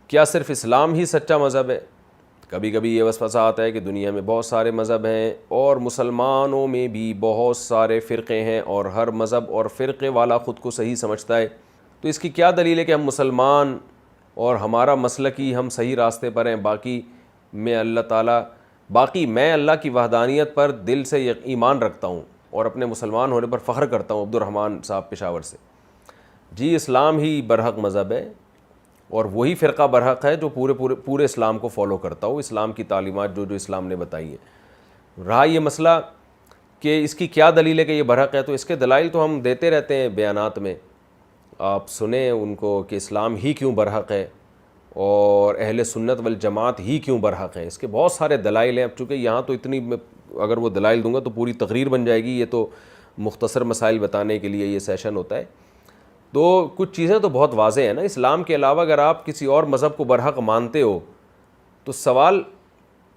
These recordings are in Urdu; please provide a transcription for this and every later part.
کیا صرف اسلام ہی سچا مذہب ہے؟ کبھی کبھی یہ وسوسہ آتا ہے کہ دنیا میں بہت سارے مذہب ہیں اور مسلمانوں میں بھی بہت سارے فرقے ہیں اور ہر مذہب اور فرقے والا خود کو صحیح سمجھتا ہے، تو اس کی کیا دلیل ہے کہ ہم مسلمان اور ہمارا مسلکی ہم صحیح راستے پر ہیں، باقی میں اللہ کی وحدانیت پر دل سے ایمان رکھتا ہوں اور اپنے مسلمان ہونے پر فخر کرتا ہوں؟ عبد الرحمن صاحب پشاور سے۔ جی اسلام ہی برحق مذہب ہے اور وہی فرقہ برحق ہے جو پورے اسلام کو فالو کرتا ہو، اسلام کی تعلیمات جو اسلام نے بتائی ہیں۔ رہا یہ مسئلہ کہ اس کی کیا دلیل ہے کہ یہ برحق ہے، تو اس کے دلائل تو ہم دیتے رہتے ہیں بیانات میں، آپ سنیں ان کو کہ اسلام ہی کیوں برحق ہے اور اہل سنت والجماعت ہی کیوں برحق ہیں۔ اس کے بہت سارے دلائل ہیں، اب چونکہ یہاں تو اتنی اگر وہ دلائل دوں گا تو پوری تقریر بن جائے گی، یہ تو مختصر مسائل بتانے کے لیے یہ سیشن ہوتا ہے۔ تو کچھ چیزیں تو بہت واضح ہیں نا، اسلام کے علاوہ اگر آپ کسی اور مذہب کو برحق مانتے ہو تو سوال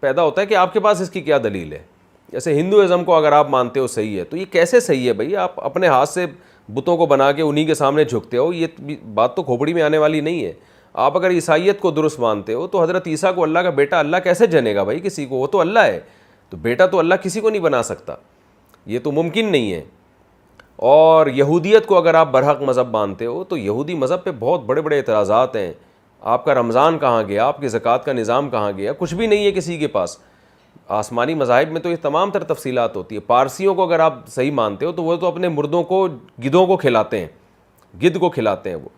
پیدا ہوتا ہے کہ آپ کے پاس اس کی کیا دلیل ہے۔ جیسے ہندوازم کو اگر آپ مانتے ہو صحیح ہے تو یہ کیسے صحیح ہے بھائی؟ آپ اپنے ہاتھ سے بتوں کو بنا کے انہی کے سامنے جھکتے ہو، یہ بات تو کھوپڑی میں آنے والی نہیں ہے۔ آپ اگر عیسائیت کو درست مانتے ہو تو حضرت عیسیٰ کو اللہ کا بیٹا اللہ کیسے جنے گا بھائی کسی کو؟ وہ تو اللہ ہے، تو بیٹا تو اللہ کسی کو نہیں بنا سکتا، یہ تو ممکن نہیں ہے۔ اور یہودیت کو اگر آپ برحق مذہب مانتے ہو تو یہودی مذہب پہ بہت بڑے بڑے اعتراضات ہیں۔ آپ کا رمضان کہاں گیا؟ آپ کی زکوٰۃ کا نظام کہاں گیا؟ کچھ بھی نہیں ہے کسی کے پاس۔ آسمانی مذاہب میں تو یہ تمام تر تفصیلات ہوتی ہے۔ پارسیوں کو اگر آپ صحیح مانتے ہو تو وہ تو اپنے مردوں کو گدھوں کو کھلاتے ہیں، گدھ کو کھلاتے ہیں وہ،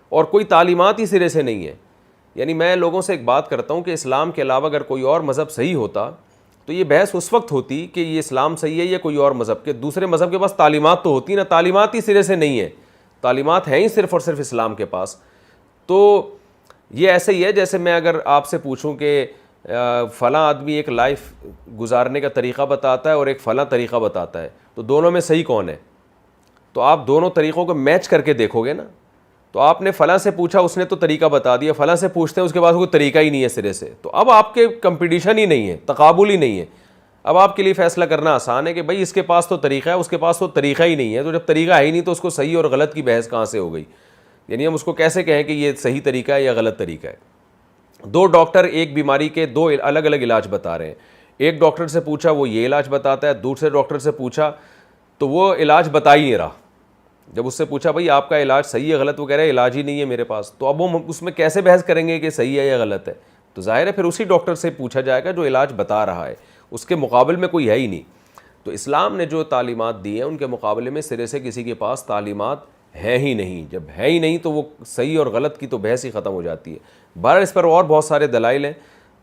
اور کوئی تعلیمات ہی سرے سے نہیں ہے۔ یعنی میں لوگوں سے ایک بات کرتا ہوں کہ اسلام کے علاوہ اگر کوئی اور مذہب صحیح ہوتا تو یہ بحث اس وقت ہوتی کہ یہ اسلام صحیح ہے یا کوئی اور مذہب، کے دوسرے مذہب کے پاس تعلیمات تو ہوتی نا، تعلیمات ہی سرے سے نہیں ہے، تعلیمات ہیں ہی صرف اور صرف اسلام کے پاس۔ تو یہ ایسے ہی ہے جیسے میں اگر آپ سے پوچھوں کہ فلاں آدمی ایک لائف گزارنے کا طریقہ بتاتا ہے اور ایک فلاں طریقہ بتاتا ہے، تو دونوں میں صحیح کون ہے؟ تو آپ دونوں طریقوں کو میچ کر کے دیکھو گے نا۔ تو آپ نے فلاں سے پوچھا، اس نے تو طریقہ بتا دیا، فلاں سے پوچھتے ہیں اس کے بعد کوئی طریقہ ہی نہیں ہے سرے سے، تو اب آپ کے کمپٹیشن ہی نہیں ہے، تقابل ہی نہیں ہے۔ اب آپ کے لیے فیصلہ کرنا آسان ہے کہ بھائی اس کے پاس تو طریقہ ہے، اس کے پاس تو طریقہ ہی نہیں ہے، تو جب طریقہ ہے ہی نہیں تو اس کو صحیح اور غلط کی بحث کہاں سے ہو گئی؟ یعنی ہم اس کو کیسے کہیں کہ یہ صحیح طریقہ ہے یا غلط طریقہ ہے؟ دو ڈاکٹر ایک بیماری کے دو الگ الگ علاج بتا رہے ہیں، ایک ڈاکٹر سے پوچھا وہ یہ علاج بتاتا ہے، دوسرے ڈاکٹر سے پوچھا تو وہ علاج بتا ہی نہیں رہا۔ جب اس سے پوچھا بھائی آپ کا علاج صحیح ہے غلط، وہ کہہ رہے علاج ہی نہیں ہے میرے پاس، تو اب ہم اس میں کیسے بحث کریں گے کہ صحیح ہے یا غلط ہے؟ تو ظاہر ہے پھر اسی ڈاکٹر سے پوچھا جائے گا جو علاج بتا رہا ہے، اس کے مقابل میں کوئی ہے ہی نہیں۔ تو اسلام نے جو تعلیمات دی ہیں ان کے مقابلے میں سرے سے کسی کے پاس تعلیمات ہے ہی نہیں۔ جب ہے ہی نہیں تو وہ صحیح اور غلط کی تو بحث ہی ختم ہو جاتی ہے۔ بہرحال اس پر اور بہت سارے دلائل ہیں،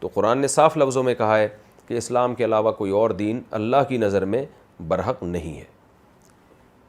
تو قرآن نے صاف لفظوں میں کہا ہے کہ اسلام کے علاوہ کوئی اور دین اللہ کی نظر میں برحق نہیں ہے۔